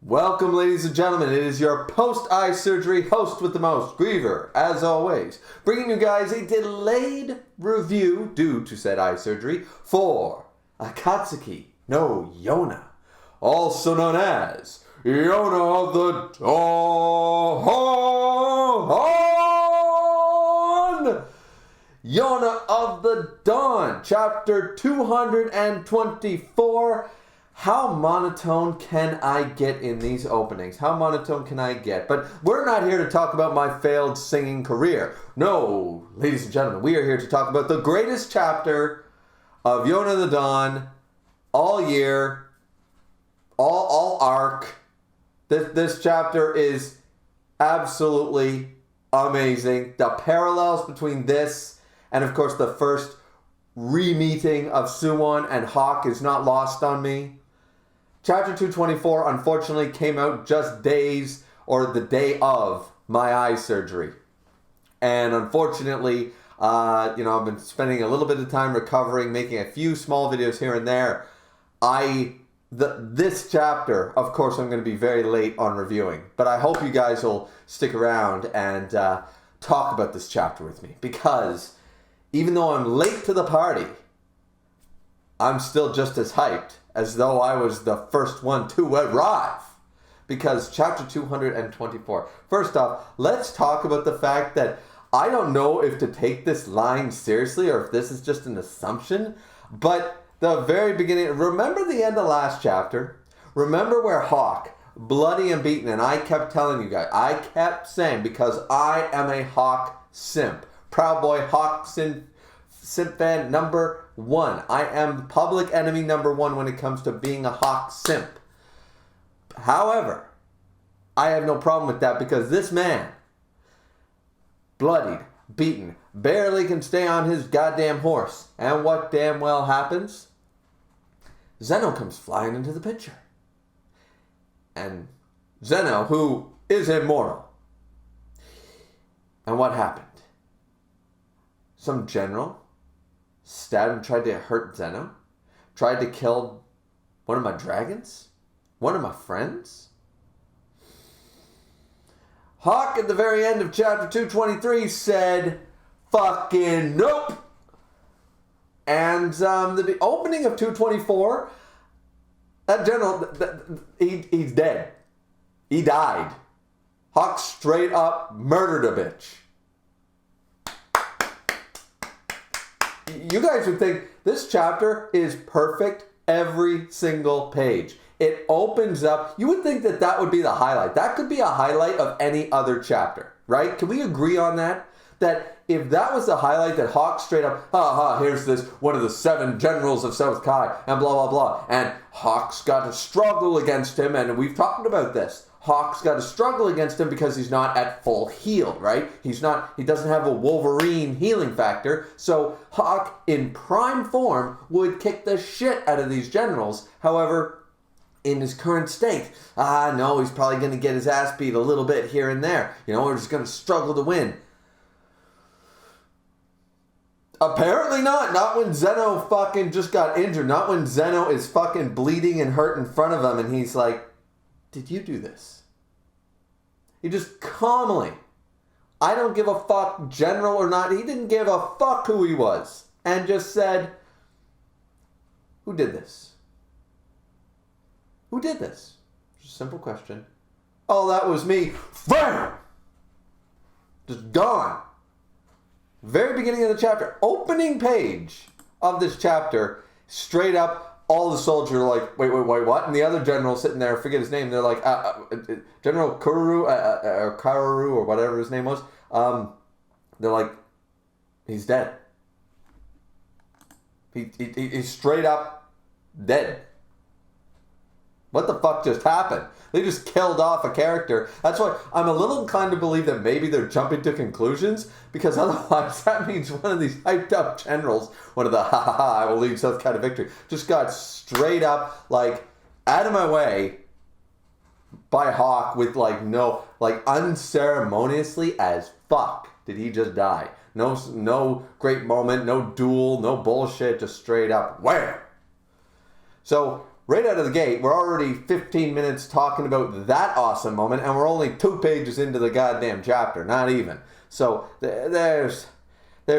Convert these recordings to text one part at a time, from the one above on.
Welcome, ladies and gentlemen. It is your post-eye surgery host with the most, Griever, as always, bringing you guys a delayed review due to said eye surgery for Akatsuki no Yona, also known as Yona of the Dawn. Yona of the Dawn, chapter 224. How monotone can I get in these openings? How monotone can I get? But we're not here to talk about my failed singing career. No, ladies and gentlemen, we are here to talk about the greatest chapter of Yona of the Dawn all year, all arc. This chapter is absolutely amazing. The parallels between this and, of course, the first re-meeting of soo-won and Hawk is not lost on me. Chapter 224, unfortunately, came out just days or the day of my eye surgery. And unfortunately, I've been spending a little bit of time recovering, making a few small videos here and there. This chapter, of course, I'm going to be very late on reviewing. But I hope you guys will stick around and talk about this chapter with me. Because even though I'm late to the party, I'm still just as hyped as though I was the first one to arrive. Because chapter 224. First off, let's talk about the fact that I don't know if to take this line seriously or if this is just an assumption. But the very beginning, remember the end of last chapter? Remember where Hawk, bloody and beaten, and I kept telling you guys, I kept saying, because I am a Hawk simp. Proud Boy Hawk simp fan number one. I am public enemy number one when it comes to being a Hawk simp. However, I have no problem with that because this man, bloodied, beaten, barely can stay on his goddamn horse. And what damn well happens? Zeno comes flying into the picture. And Zeno, who is immortal. And what happened? Some general stabbed and tried to hurt Zeno? Tried to kill one of my dragons? One of my friends? Hawk at the very end of chapter 223 said, fucking nope. And the opening of 224, that general, he's dead. He died. Hawk straight up murdered a bitch. You guys would think this chapter is perfect every single page. It opens up. You would think that that would be the highlight. That could be a highlight of any other chapter, right? Can we agree on that? That if that was the highlight, that Hawk straight up, here's this, one of the 7 generals of South Kai, and blah, blah, blah. And Hawk's got to struggle against him, and we've talked about this. Hawk's got to struggle against him because he's not at full heal, right? He doesn't have a Wolverine healing factor. So Hawk, in prime form, would kick the shit out of these generals. However, in his current state, no, he's probably going to get his ass beat a little bit here and there. We're just going to struggle to win. Apparently not. Not when Zeno fucking just got injured. Not when Zeno is fucking bleeding and hurt in front of him and he's like, did you do this? He just calmly, I don't give a fuck, general or not, he didn't give a fuck who he was. And just said, who did this? Who did this? Just a simple question. Oh, that was me. Bam! Just gone. Very beginning of the chapter. Opening page of this chapter. Straight up. All the soldiers are like, wait, what? And the other general sitting there, I forget his name, they're like, General Kuru, or Karuru, or whatever his name was. They're like, he's dead. He's straight up dead. What the fuck just happened? They just killed off a character. That's why I'm a little inclined to believe that maybe they're jumping to conclusions, because otherwise that means one of these hyped up generals, one of the I will lead South Kai to victory, just got straight up, like, out of my way by Hawk with unceremoniously as fuck did he just die. No great moment, no duel, no bullshit, just straight up wham. So right out of the gate, we're already 15 minutes talking about that awesome moment, and we're only 2 pages into the goddamn chapter, not even. So there's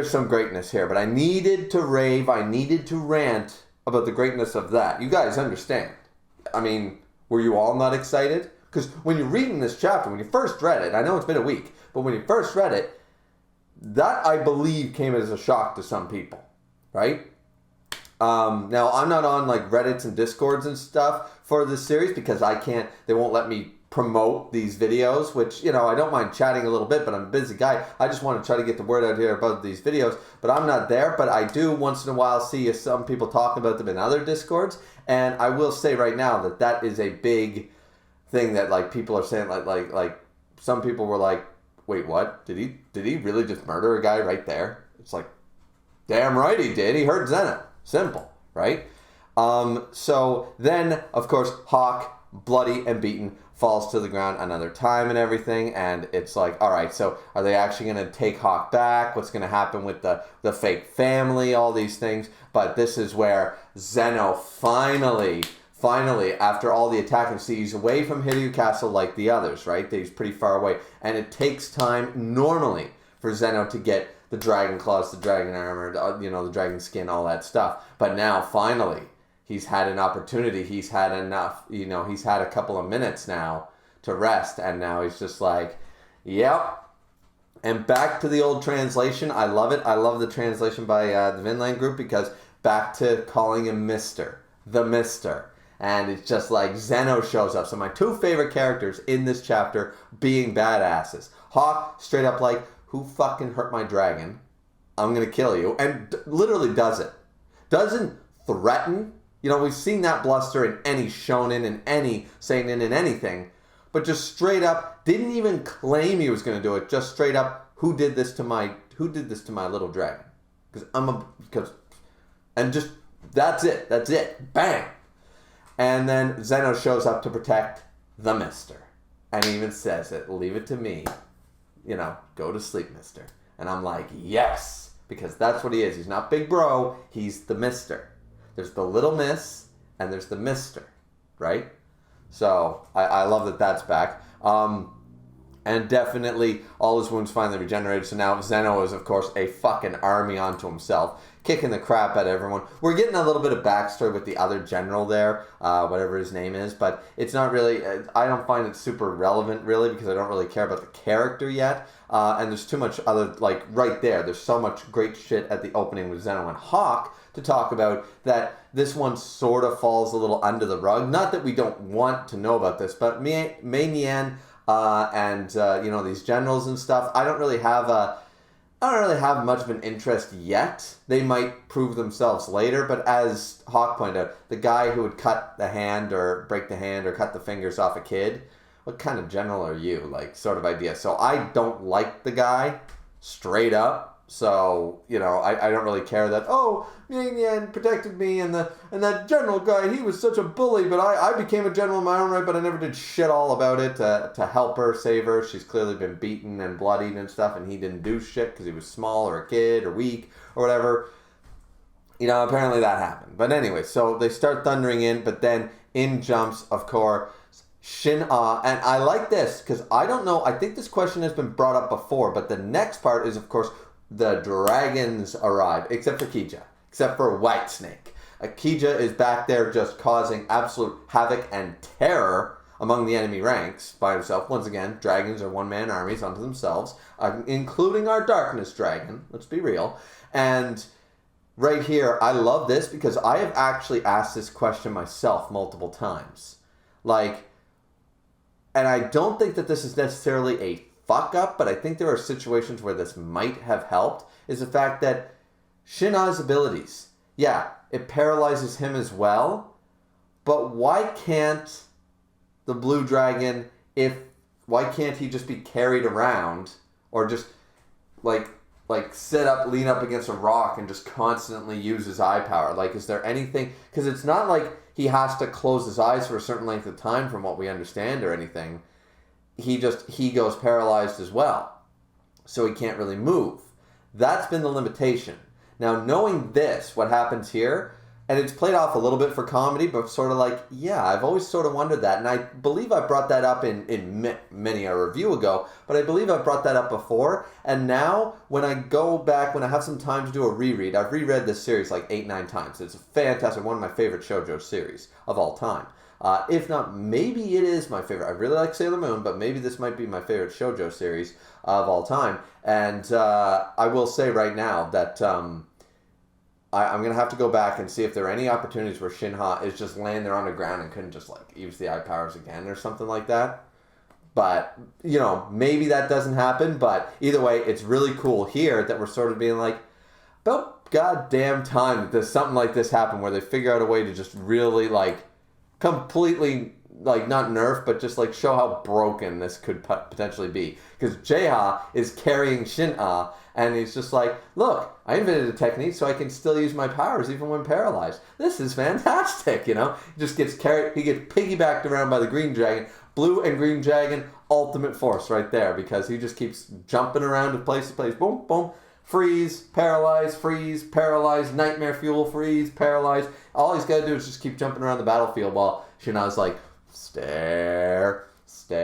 some greatness here, but I needed to rave, I needed to rant about the greatness of that. You guys understand. I mean, were you all not excited? Because when you're reading this chapter, when you first read it, I know it's been a week, but when you first read it, that I believe came as a shock to some people, right? Now, I'm not on like Reddits and Discords and stuff for this series because they won't let me promote these videos, which, you know, I don't mind chatting a little bit, but I'm a busy guy. I just want to try to get the word out here about these videos, but I'm not there. But I do once in a while see some people talking about them in other Discords, and I will say right now that is a big thing that like people are saying, like some people were like, wait, what? Did he really just murder a guy right there? It's like, damn right he did. He hurt Zeno. Simple, right? So then, of course, Hawk, bloody and beaten, falls to the ground another time and everything, and it's like, all right, so are they actually going to take Hawk back? What's going to happen with the fake family? All these things. But this is where Zeno finally, after all the attacking, he's away from Hiryu Castle like the others, right? He's pretty far away. And it takes time normally for Zeno to get the dragon claws, the dragon armor, the dragon skin, all that stuff. But now, finally, he's had an opportunity. He's had enough, he's had a couple of minutes now to rest. And now he's just like, yep. And back to the old translation. I love it. I love the translation by the Vinland group because back to calling him Mr. The Mister. And it's just like Zeno shows up. So my 2 favorite characters in this chapter being badasses. Hawk, straight up like, who fucking hurt my dragon? I'm going to kill you. And literally does it. Doesn't threaten. We've seen that bluster in any shonen, in any seinen, in anything. But just straight up, didn't even claim he was going to do it. Just straight up, who did this to my little dragon? That's it. That's it. Bang. And then Zeno shows up to protect the Mister. And he even says it, leave it to me. Go to sleep, Mister. And I'm like, yes, because that's what he is. He's not Big Bro, he's the Mister. There's the little miss, and there's the Mister, right? So I love that that's back. And definitely all his wounds finally regenerated. So now Zeno is, of course, a fucking army unto himself, kicking the crap out of everyone. We're getting a little bit of backstory with the other general there, whatever his name is, but it's not really, I don't find it super relevant, really, because I don't really care about the character yet. And there's too much other, like, right there's so much great shit at the opening with Zeno and Hawk to talk about that this one sort of falls a little under the rug. Not that we don't want to know about this, but Mei Nian and these generals and stuff, I don't really have much of an interest yet. They might prove themselves later, but as Hawk pointed out, the guy who would cut the hand or break the hand or cut the fingers off a kid, what kind of general are you? Like, sort of idea. So I don't like the guy, straight up. So, I don't really care that, Ming Yan protected me and that general guy, he was such a bully, but I became a general in my own right, but I never did shit all about it to help her, save her. She's clearly been beaten and bloodied and stuff, and he didn't do shit because he was small or a kid or weak or whatever. Apparently that happened. But anyway, so they start thundering in, but then in jumps, of course, Shin-Ah. And I like this because I don't know, I think this question has been brought up before, but the next part is, of course, the dragons arrive, except for Kija, except for White Snake. Kija is back there just causing absolute havoc and terror among the enemy ranks by himself. Once again, dragons are one-man armies unto themselves, including our darkness dragon. Let's be real. And right here, I love this because I have actually asked this question myself multiple times. And I don't think that this is necessarily a fuck up, but I think there are situations where this might have helped, is the fact that Shin-Ah's abilities, it paralyzes him as well, but why can't the blue dragon, why can't he just be carried around or just like sit up, lean up against a rock and just constantly use his eye power? Like, is there anything, because it's not like he has to close his eyes for a certain length of time from what we understand or anything. He goes paralyzed as well. So he can't really move. That's been the limitation. Now, knowing this, what happens here, And it's played off a little bit for comedy, but sort of like, yeah, I've always sort of wondered that. And I believe I brought that up in many a review ago, but I believe I've brought that up before. And now, when I go back, when I have some time to do a reread, I've reread this series like 8-9 times. It's a fantastic, one of my favorite shoujo series of all time. If not, maybe it is my favorite. I really like Sailor Moon, but maybe this might be my favorite shoujo series of all time. And I will say right now that... I'm going to have to go back and see if there are any opportunities where Shin-Ah is just laying there on the ground and couldn't just, like, use the eye powers again or something like that. But, you know, maybe that doesn't happen. But either way, it's really cool here that we're sort of being like, about goddamn time that something like this happen where they figure out a way to just really, like, completely, like, not nerf, but just, like, show how broken this could potentially be. Because jae-ha is carrying Shin-Ah, and he's just like, look, I invented a technique so I can still use my powers even when paralyzed. This is fantastic, you know? He just gets carried, he gets piggybacked around by the green dragon. Blue and green dragon, ultimate force right there, because he just keeps jumping around to place to place. Boom, boom. Freeze, paralyze, nightmare fuel, freeze, paralyze. All he's got to do is just keep jumping around the battlefield while Shin-Ah's like, stare. I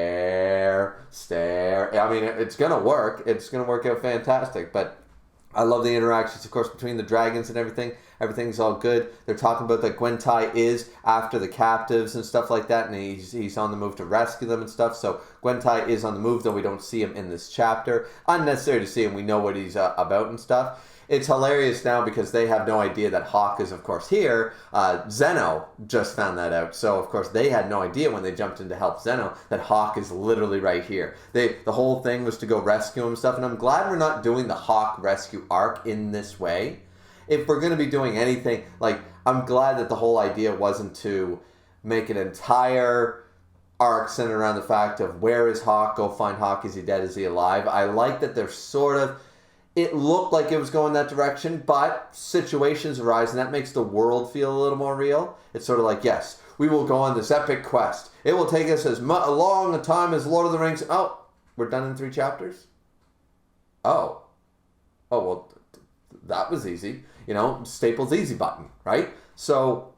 mean, it's going to work. It's going to work out fantastic. But I love the interactions, of course, between the dragons and everything. Everything's all good. They're talking about that Gwentai is after the captives and stuff like that. And he's on the move to rescue them and stuff. So Gwentai is on the move, though we don't see him in this chapter. Unnecessary to see him. We know what he's about and stuff. It's hilarious now because they have no idea that Hawk is, of course, here. Zeno just found that out. So, of course, they had no idea when they jumped in to help Zeno that Hawk is literally right here. The whole thing was to go rescue him and stuff. And I'm glad we're not doing the Hawk rescue arc in this way. If we're going to be doing anything, like, I'm glad that the whole idea wasn't to make an entire arc centered around the fact of where is Hawk, go find Hawk, is he dead, is he alive? I like that they're sort of... It looked like it was going that direction, but situations arise, and that makes the world feel a little more real. It's sort of like, yes, we will go on this epic quest. It will take us as long a time as Lord of the Rings. Oh, we're done in 3 chapters? Oh, well, that was easy. You know, Staples easy button, right? So...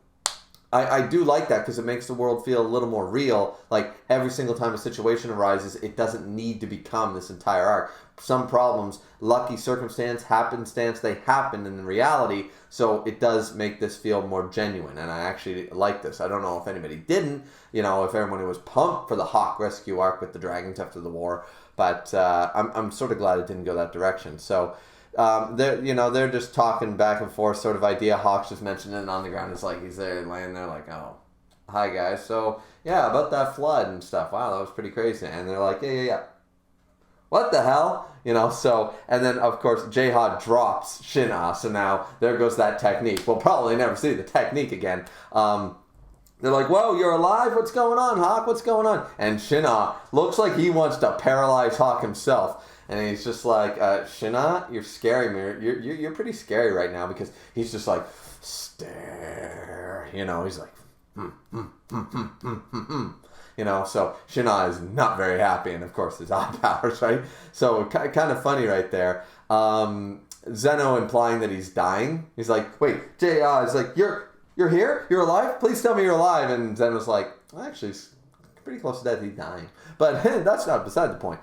I do like that because it makes the world feel a little more real. Like, every single time a situation arises, it doesn't need to become this entire arc. Some problems, lucky circumstance, happenstance, they happen in reality, so it does make this feel more genuine, and I actually like this. I don't know if anybody didn't, you know, if everyone was pumped for the Hawk rescue arc with the dragons after the war, but I'm sort of glad it didn't go that direction. So... they're just talking back and forth, sort of idea. Hawk's just mentioning it on the ground. It's like he's there laying there like, oh, hi guys. So yeah, about that flood and stuff. Wow, that was pretty crazy. And they're like, yeah. What the hell? You know, so, and then of course jae-ha drops Shin-Ah. So now there goes that technique. We'll probably never see the technique again. They're like, whoa, you're alive? What's going on, Hawk? What's going on? And Shin-Ah looks like he wants to paralyze Hawk himself. And he's just like, Shin-Ah, you're scaring me. You're pretty scary right now, because he's just like, stare. You know, he's like, You know, so Shin-Ah is not very happy, and of course his eye powers, right? So kind of funny right there. Zeno implying that he's dying. He's like, wait, jae-ha is like, you're here? You're alive? Please tell me you're alive. And Zeno's like, well, actually, he's pretty close to death. He's dying. But that's not beside the point.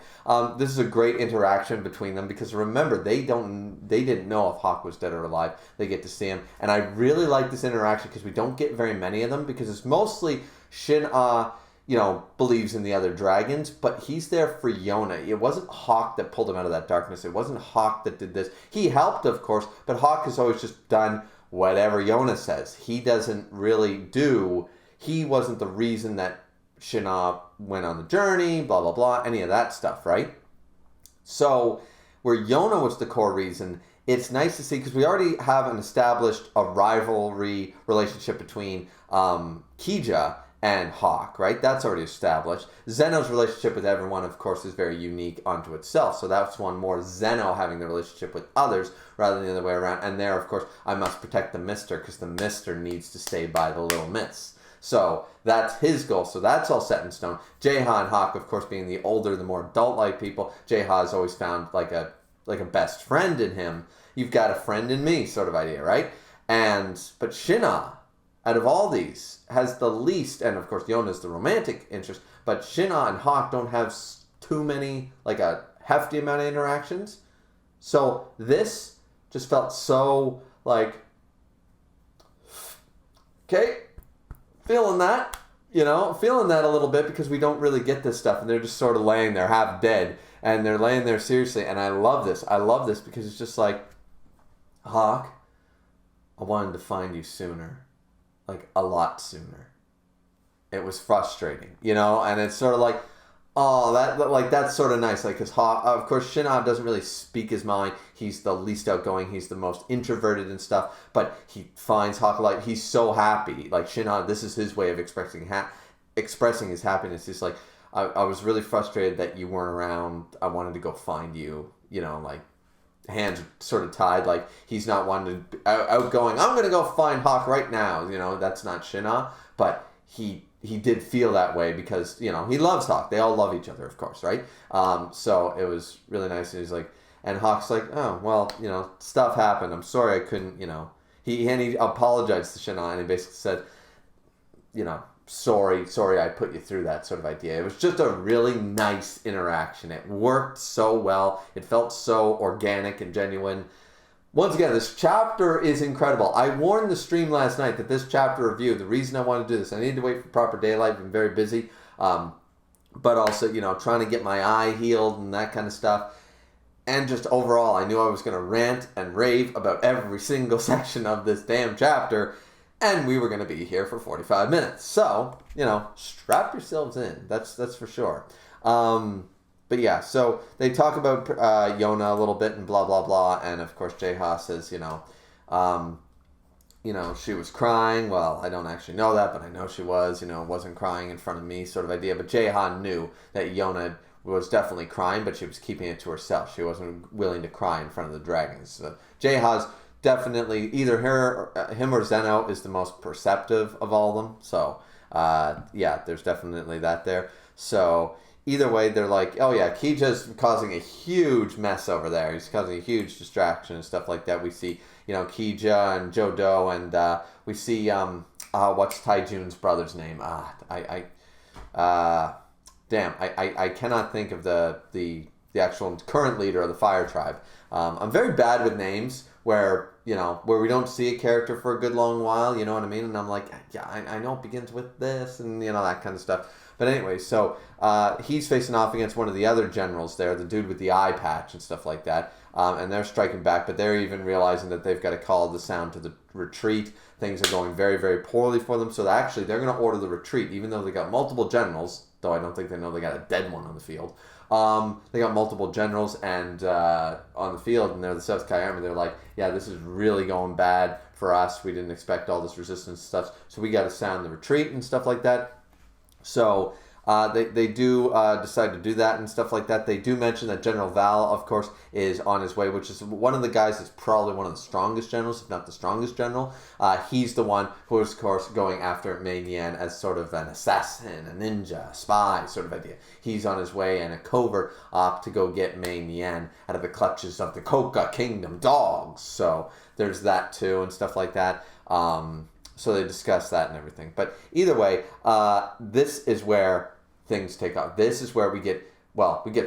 This is a great interaction between them, because remember, they didn't know if Hawk was dead or alive. They get to see him. And I really like this interaction because we don't get very many of them, because it's mostly Shin-Ah, you know, believes in the other dragons, but he's there for Yona. It wasn't Hawk that pulled him out of that darkness. It wasn't Hawk that did this. He helped, of course, but Hawk has always just done whatever Yona says. He doesn't really do... He wasn't the reason that Shin-Ah went on the journey, blah, blah, blah, any of that stuff, right? So, where Yona was the core reason, it's nice to see, because we already have an established a rivalry relationship between Kija and Hawk, right? That's already established. Zeno's relationship with everyone, of course, is very unique unto itself. So that's one more Zeno having the relationship with others rather than the other way around. And there, of course, I must protect the Mister, because the Mister needs to stay by the little Miss. So that's his goal. So that's all set in stone. jae-ha and Hawk, of course, being the older, the more adult-like people. jae-ha has always found like a best friend in him. You've got a friend in me sort of idea, right? But Shin-Ah, out of all these, has the least, and of course Yona's the romantic interest, but Shin-Ah and Hawk don't have too many, like a hefty amount of interactions. So this just felt so like, okay, feeling that, feeling that a little bit, because we don't really get this stuff, and they're just sort of laying there half dead, and they're laying there seriously, and I love this because it's just like, Hawk, I wanted to find you sooner, like a lot sooner. It was frustrating, and it's sort of like, oh, that's sort of nice, like, because Hawk, of course, Shin-Ah doesn't really speak his mind. He's the least outgoing. He's the most introverted and stuff. But he finds Hawk, like, he's so happy. Like, Shin-Ah, this is his way of expressing his happiness. He's like, I was really frustrated that you weren't around. I wanted to go find you. Like, hands sort of tied. Like, he's not wanting to outgoing. I'm gonna go find Hawk right now. That's not Shin-Ah, but he did feel that way because, he loves Hawk. They all love each other, of course, right? So it was really nice. And he's like, and Hawk's like, oh, well, stuff happened. I'm sorry I couldn't, he apologized to Shin-Ah, and he basically said, sorry I put you through that sort of idea. It was just a really nice interaction. It worked so well. It felt so organic and genuine. Once again, this chapter is incredible. I warned the stream last night that this chapter review, the reason I want to do this, I need to wait for proper daylight. I've been very busy. But also, trying to get my eye healed and that kind of stuff. And just overall, I knew I was going to rant and rave about every single section of this damn chapter. And we were going to be here for 45 minutes. So, strap yourselves in. That's for sure. But yeah, so they talk about Yona a little bit and blah, blah, blah. And of course, jae-ha says, she was crying. Well, I don't actually know that, but I know she was, wasn't crying in front of me sort of idea. But jae-ha knew that Yona was definitely crying, but she was keeping it to herself. She wasn't willing to cry in front of the dragons. So jae-ha's definitely either him or Zeno is the most perceptive of all of them. So, yeah, there's definitely that there. So either way, they're like, oh yeah, Kija's causing a huge mess over there. He's causing a huge distraction and stuff like that. We see, Kija and Jodo, and we see, what's Taijun's brother's name? I cannot think of the actual current leader of the Fire Tribe. I'm very bad with names where we don't see a character for a good long while, you know what I mean? And I'm like, yeah, I know it begins with this, and that kind of stuff. But anyway, so he's facing off against one of the other generals there, the dude with the eye patch and stuff like that. And they're striking back, but they're even realizing that they've got to call the sound to the retreat. Things are going very, very poorly for them. So actually, they're going to order the retreat, even though they got multiple generals, though I don't think they know they got a dead one on the field. They got multiple generals and on the field, and they're the South Kai Army. They're like, yeah, this is really going bad for us. We didn't expect all this resistance stuff, so we got to sound the retreat and stuff like that. So they do decide to do that and stuff like that. They do mention that General Val, of course, is on his way, which is one of the guys that's probably one of the strongest generals, if not the strongest general. He's the one who is, of course, going after Mei Nian as sort of an assassin, a ninja, a spy sort of idea. He's on his way in a covert op to go get Mei Nian out of the clutches of the Koka Kingdom dogs. So there's that too and stuff like that. So they discuss that and everything. But either way, this is where things take off. This is where we get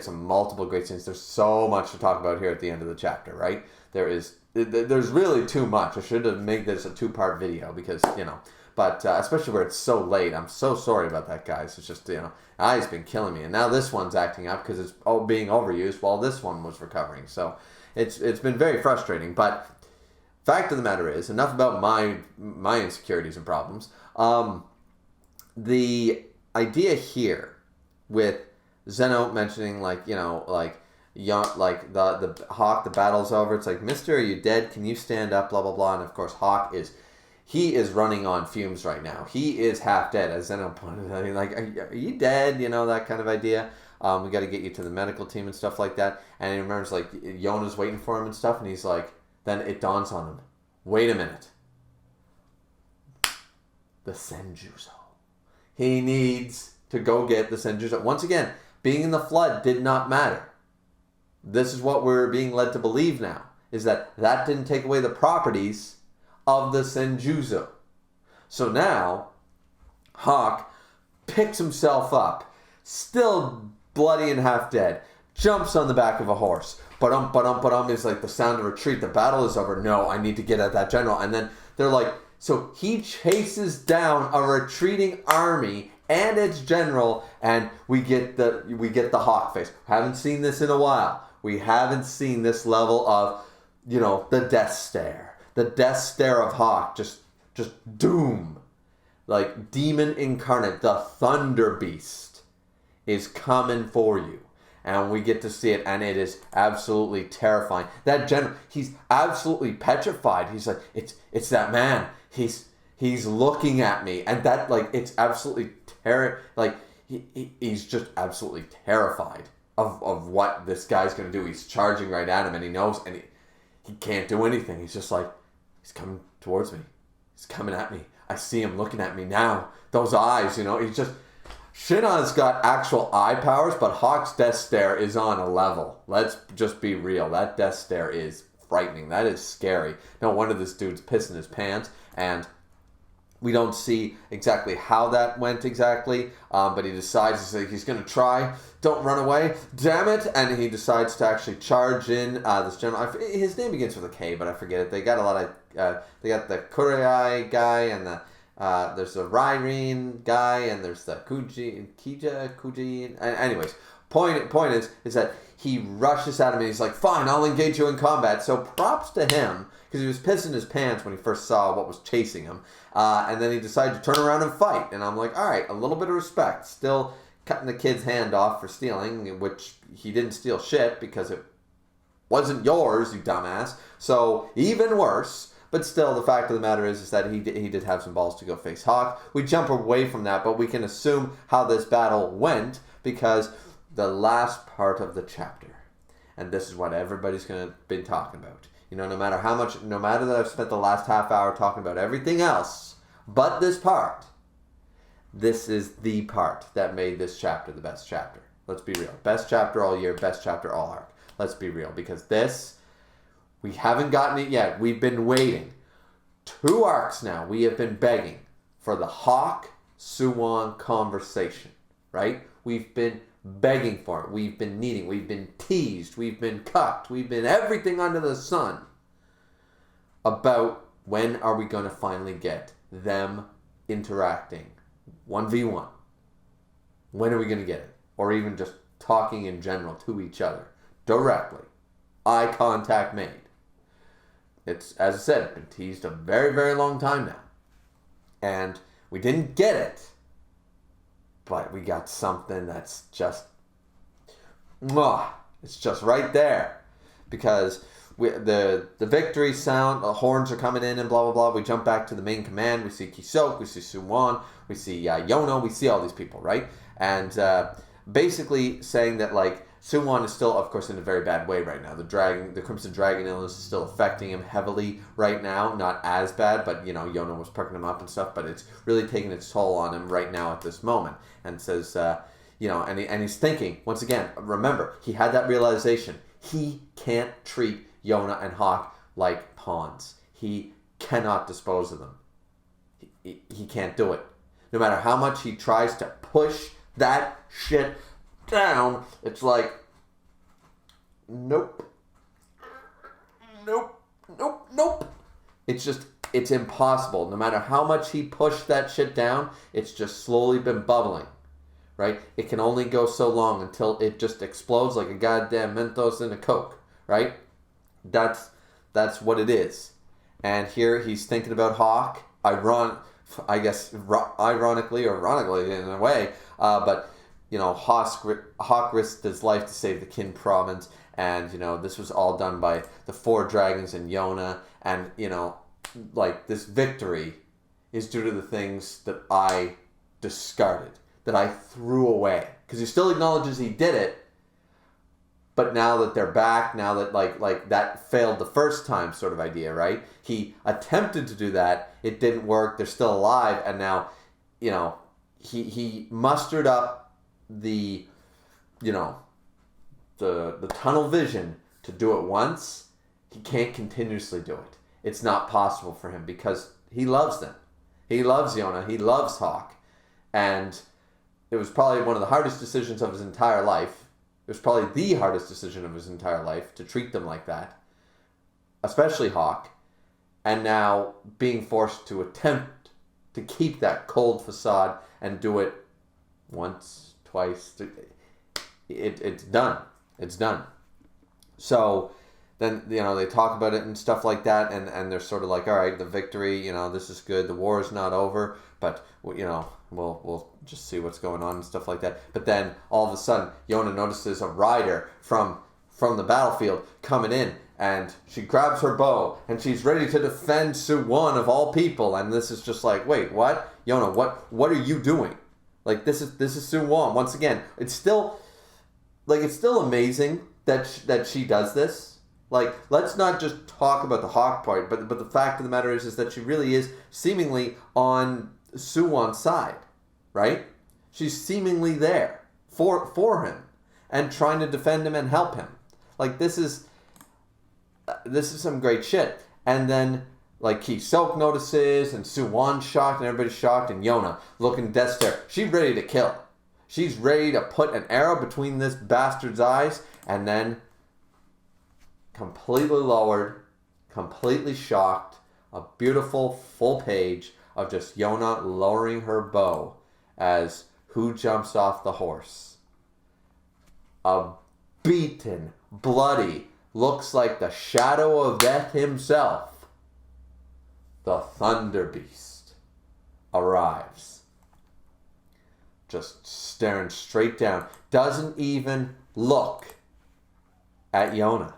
some multiple great scenes. There's so much to talk about here at the end of the chapter, right? There's really too much. I should have made this a 2-part video because, but especially where it's so late. I'm so sorry about that, guys. It's just, eye's been killing me. And now this one's acting up because it's being overused while this one was recovering. So it's been very frustrating. But fact of the matter is, enough about my insecurities and problems. The idea here with Zeno mentioning the Hawk, the battle's over. It's like, Mister, are you dead? Can you stand up? Blah blah blah. And of course, Hawk is running on fumes right now. He is half dead, as Zeno pointed out. He's like, are you dead? That kind of idea. We got to get you to the medical team and stuff like that. And he remembers Yona's waiting for him and stuff, and he's like. Then it dawns on him. Wait a minute. The Senjutsu. He needs to go get the Senjutsu. Once again, being in the flood did not matter. This is what we're being led to believe now, is that didn't take away the properties of the Senjutsu. So now, Hawk picks himself up, still bloody and half dead, jumps on the back of a horse. Ba-dum, ba-dum, ba-dum is like the sound of retreat. The battle is over. No, I need to get at that general. And then they're like, so he chases down a retreating army and its general, and we get the Hawk face. Haven't seen this in a while. We haven't seen this level of, the death stare. The death stare of Hawk, just doom. Like demon incarnate, the thunder beast is coming for you. And we get to see it, and it is absolutely terrifying. That general, he's absolutely petrified. He's like, it's that man. He's looking at me, and that, like, it's absolutely he's just absolutely terrified of what this guy's gonna do. He's charging right at him, and he knows, and he can't do anything. He's just like, he's coming towards me. He's coming at me. I see him looking at me now. Those eyes, he's just. Shin-Ah's got actual eye powers, but Hawk's death stare is on a level. Let's just be real. That death stare is frightening. That is scary. No wonder this dude's pissing his pants, and we don't see exactly how that went exactly, but he decides he's going to try. Don't run away. Damn it. And he decides to actually charge in this general. His name begins with a K, but I forget it. They got a lot of... they got the Kurei guy, and there's the Ryrene guy, and there's the Kuji. Anyways, point is that he rushes at him, and he's like, fine, I'll engage you in combat. So props to him, because he was pissing his pants when he first saw what was chasing him. And then he decided to turn around and fight. And I'm like, all right, a little bit of respect. Still cutting the kid's hand off for stealing, which he didn't steal shit because it wasn't yours, you dumbass. So even worse. But still, the fact of the matter is that he did have some balls to go face Hawk. We jump away from that, but we can assume how this battle went because the last part of the chapter, and this is what everybody's going to be talking about. No matter that I've spent the last half hour talking about everything else, but this part, this is the part that made this chapter the best chapter. Let's be real. Best chapter all year, best chapter all arc. Let's be real, because this, we haven't gotten it yet. We've been waiting. 2 arcs now. We have been begging for the Hawk soo-won conversation, right? We've been begging for it. We've been needing. We've been teased. We've been cucked. We've been everything under the sun about when are we going to finally get them interacting 1v1. When are we going to get it? Or even just talking in general to each other directly. Eye contact made. It's, as I said, been teased a very, very long time now. And we didn't get it. But we got something that's just... it's just right there. Because the victory sound, the horns are coming in and blah, blah, blah. We jump back to the main command. We see Kisok, we see Soo-won, we see Yona, we see all these people, right? And basically saying that, like, Soo-won is still, of course, in a very bad way right now. The Crimson Dragon illness is still affecting him heavily right now. Not as bad, but, Yona was perking him up and stuff, but it's really taking its toll on him right now at this moment. And says, and he's thinking, once again, remember, he had that realization. He can't treat Yona and Hawk like pawns. He cannot dispose of them. He can't do it. No matter how much he tries to push that shit down, it's like, nope. It's impossible. No matter how much he pushed that shit down, it's just slowly been bubbling, right? It can only go so long until it just explodes like a goddamn Mentos in a Coke, right? That's what it is. And here he's thinking about Hawk, ironically or ironically in a way, but Hawk risked his life to save the Kin province, and this was all done by the 4 dragons and Yona, and this victory is due to the things that I discarded, that I threw away, because he still acknowledges he did it, but now that they're back, now that like that failed the first time sort of idea, right? He attempted to do that, it didn't work, they're still alive, and now he mustered up the tunnel vision to do it once. He can't continuously do it. it's not possible for him because he loves them. He loves Yona. He loves Hawk. And it was probably one of the hardest decisions of his entire life. It was probably the hardest decision of his entire life to treat them like that, especially Hawk. And now being forced to attempt to keep that cold facade and do it once, twice. It's done. It's done. So then, they talk about it and stuff like that, and they're sort of like, all right, the victory, this is good. The war is not over, but, we'll just see what's going on and stuff like that. But then, all of a sudden, Yona notices a rider from the battlefield coming in, and she grabs her bow, and she's ready to defend soo-won of all people. And this is just like, wait, what? Yona, what are you doing? Like, this is soo-won. Once again, it's still amazing that she does this. Like, let's not just talk about the Hawk part, but the fact of the matter is that she really is seemingly on soo-won's side, right? She's seemingly there for him and trying to defend him and help him. Like, this is some great shit. And then, like, Ki-Sok notices, and soo-won's shocked, and everybody's shocked, and Yona looking death stare. She's ready to kill. She's ready to put an arrow between this bastard's eyes, and then completely lowered, completely shocked, a beautiful full page of just Yona lowering her bow as who jumps off the horse? A beaten, bloody, looks like the shadow of death himself. The Thunder Beast arrives. Just staring straight down. Doesn't even look at Yona.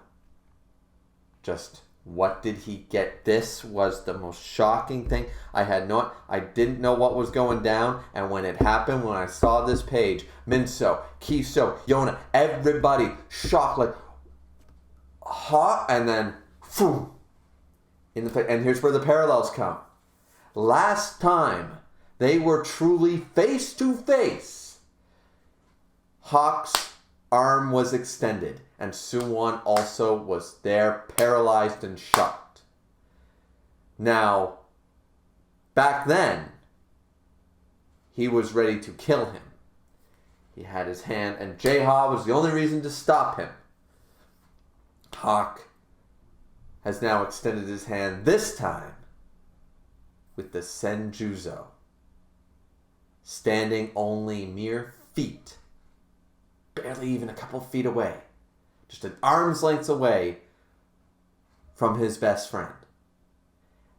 Just, what did he get? This was the most shocking thing. I didn't know what was going down, and when it happened, when I saw this page, Minso, Ki-Sok, Yona, everybody shocked, like, hot, and then, phew, and here's where the parallels come. Last time they were truly face to face, Hawk's arm was extended, and soo-won also was there, paralyzed and shocked. Now, back then, he was ready to kill him. He had his hand, and jae-ha was the only reason to stop him. Hawk has now extended his hand, this time with the senjutsu, standing only mere feet, barely even a couple feet away, just an arm's length away from his best friend,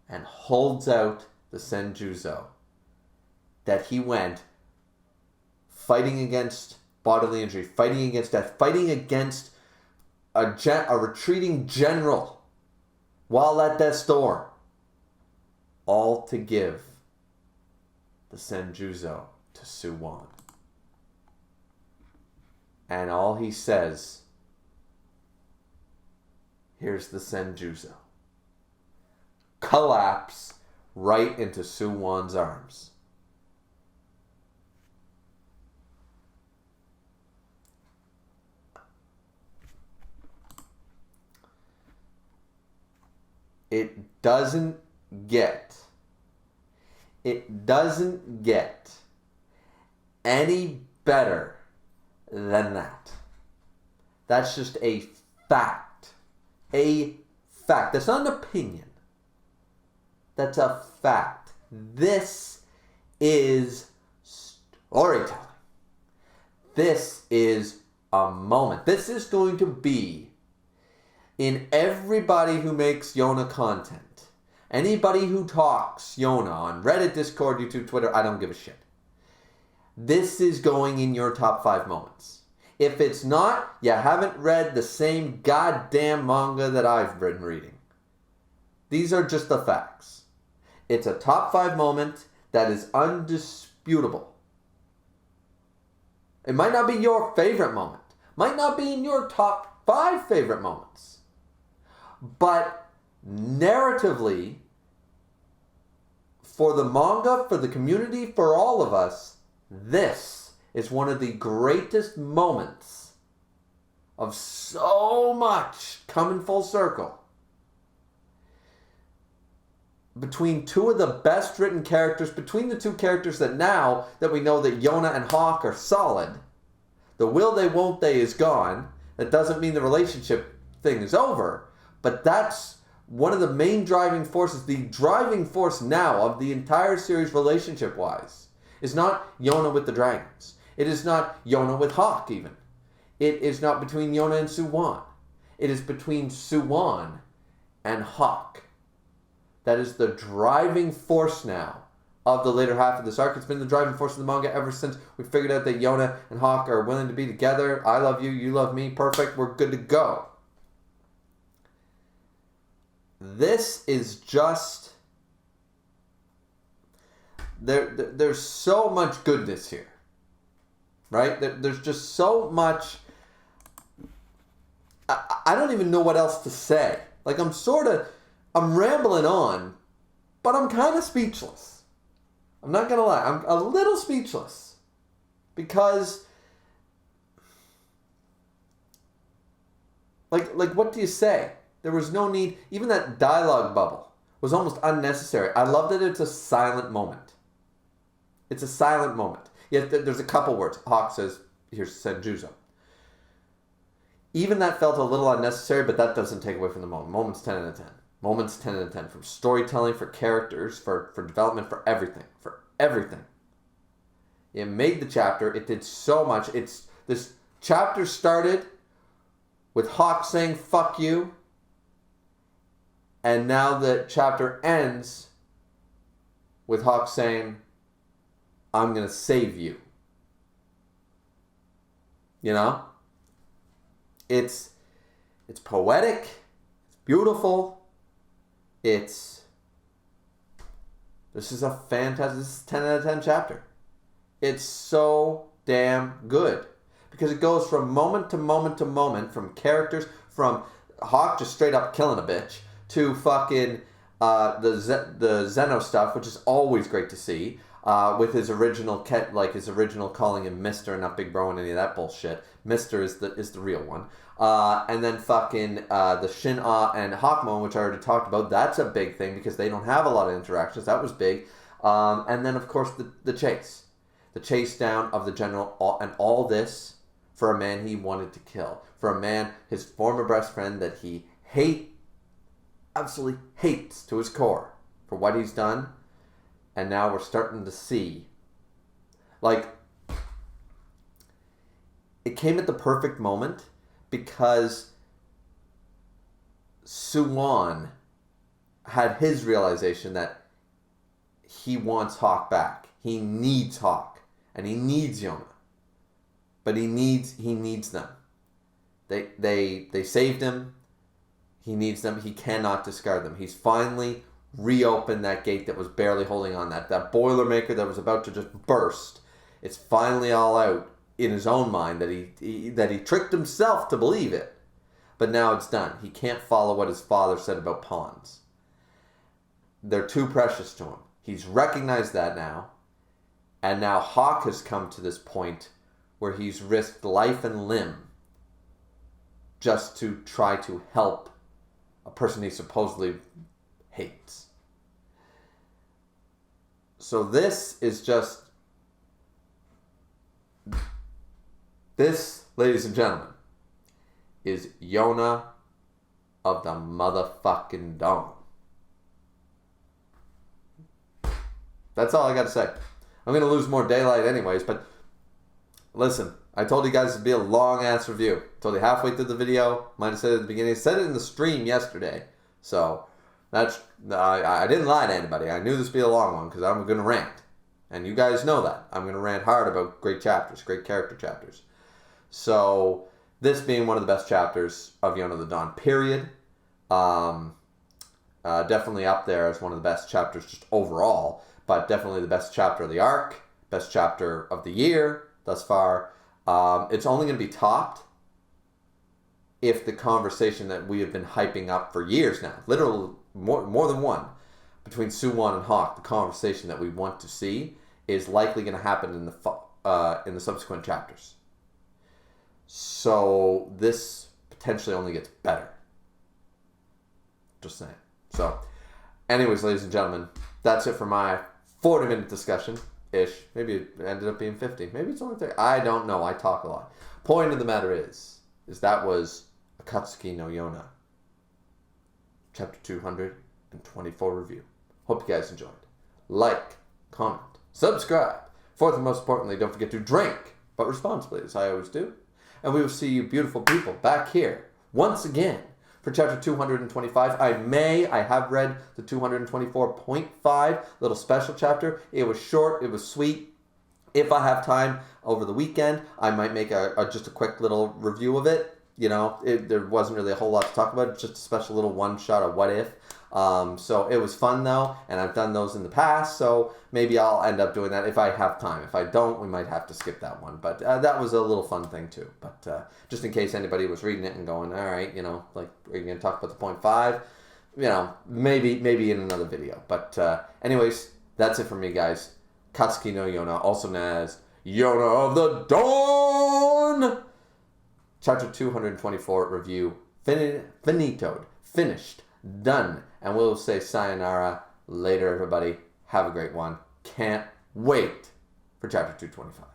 and holds out the senjutsu that he went fighting against bodily injury, fighting against death, fighting against a retreating general while at death's door, all to give the senjutsu to soo-won. And all he says, here's the senjutsu. Collapse right into soo-won's arms. It doesn't get any better than that. That's just a fact. A fact. That's not an opinion. That's a fact. This is storytelling. This is a moment. This is going to be in everybody who makes Yona content. Anybody who talks Yona on Reddit, Discord, YouTube, Twitter, I don't give a shit. This is going in your top 5 moments. If it's not, you haven't read the same goddamn manga that I've been reading. These are just the facts. It's a top 5 moment that is undisputable. It might not be your favorite moment. Might not be in your top 5 favorite moments. But narratively, for the manga, for the community, for all of us, this is one of the greatest moments of so much coming full circle. between two of the best written characters, between the two characters that now that we know that Yona and Hawk are solid, the will they won't they is gone. That doesn't mean the relationship thing is over, but that's one of the main driving forces. The driving force now of the entire series relationship-wise is not Yona with the dragons. It is not Yona with Hawk even. It is not between Yona and soo-won. It is between soo-won and Hawk. That is the driving force now of the later half of this arc. It's been the driving force of the manga ever since we figured out that Yona and Hawk are willing to be together. I love you, you love me, perfect, we're good to go. This is just... There's so much goodness here. Right? There's just so much... I don't even know what else to say. Like, I'm rambling on, but I'm kind of speechless. I'm not going to lie. I'm a little speechless. Because, like what do you say? There was no need. Even that dialogue bubble was almost unnecessary. I love that it's a silent moment. It's a silent moment. Yet there's a couple words. Hawk says, here's Senjuzo. Even that felt a little unnecessary, but that doesn't take away from the moment. Moments 10 out of 10. Moments 10 out of 10. From storytelling, for characters, for development, for everything. For everything. It made the chapter. It did so much. This chapter started with Hawk saying, fuck you. And now the chapter ends with Hawk saying, I'm going to save you. You know? It's poetic. It's beautiful. This is a fantastic, this is a 10 out of 10 chapter. It's so damn good. Because it goes from moment to moment to moment, from characters, from Hawk just straight up killing a bitch, to fucking the Zeno stuff, which is always great to see. With his original calling him Mister and not Big Bro and any of that bullshit. Mister is the real one. And then fucking the Shin-Ah and Hawk moment, which I already talked about. That's a big thing because they don't have a lot of interactions. That was big. And then of course the chase. The chase down of the general, and all this for a man he wanted to kill. For a man, his former best friend that he absolutely hates to his core for what he's done. And now we're starting to see, like, it came at the perfect moment because soo-won had his realization that he wants Hawk back. He needs Hawk. And he needs Yona. But he needs them. They saved him. He needs them. He cannot discard them. He's finally reopened that gate that was barely holding on. That Boilermaker that was about to just burst. It's finally all out in his own mind that he tricked himself to believe it. But now it's done. He can't follow what his father said about pawns. They're too precious to him. He's recognized that now. And now Hawk has come to this point where he's risked life and limb just to try to help a person he supposedly hates. So this is just... This, ladies and gentlemen, is Yona of the motherfucking Dome. That's all I got to say. I'm going to lose more daylight anyways, but listen, I told you guys it'd be a long-ass review. I told you halfway through the video. Might have said it at the beginning. I said it in the stream yesterday. So, I didn't lie to anybody. I knew this would be a long one because I'm going to rant. And you guys know that. I'm going to rant hard about great chapters, great character chapters. So, this being one of the best chapters of Yona the Dawn, period. Definitely up there as one of the best chapters just overall. But definitely the best chapter of the arc, best chapter of the year thus far. It's only going to be topped if the conversation that we have been hyping up for years now, literally more than one, between soo-won and Hawk, the conversation that we want to see is likely going to happen in the subsequent chapters. So this potentially only gets better. Just saying. So Anyways, ladies and gentlemen, that's it for my 40-minute discussion-ish. Maybe it ended up being 50. Maybe it's only 30. I don't know. I talk a lot. Point of the matter is that was Akatsuki no Yona, chapter 224 review. Hope you guys enjoyed. Like, comment, subscribe. Fourth and most importantly, don't forget to drink, but responsibly, as I always do. And we will see you beautiful people back here once again for chapter 225. I have read the 224.5 little special chapter. It was short, it was sweet. If I have time over the weekend, I might make just a quick little review of it. There wasn't really a whole lot to talk about. Just a special little one shot of what if. So it was fun though, and I've done those in the past, so maybe I'll end up doing that if I have time. If I don't, we might have to skip that one, but that was a little fun thing too. But just in case anybody was reading it and going, all right, like, are you going to talk about the 0.5? Maybe in another video. But anyways, that's it for me, guys. Akatsuki no Yona, also known as Yona of the Dawn! Chapter 224 review finitoed, finished, done. And we'll say sayonara later, everybody. Have a great one. Can't wait for chapter 225.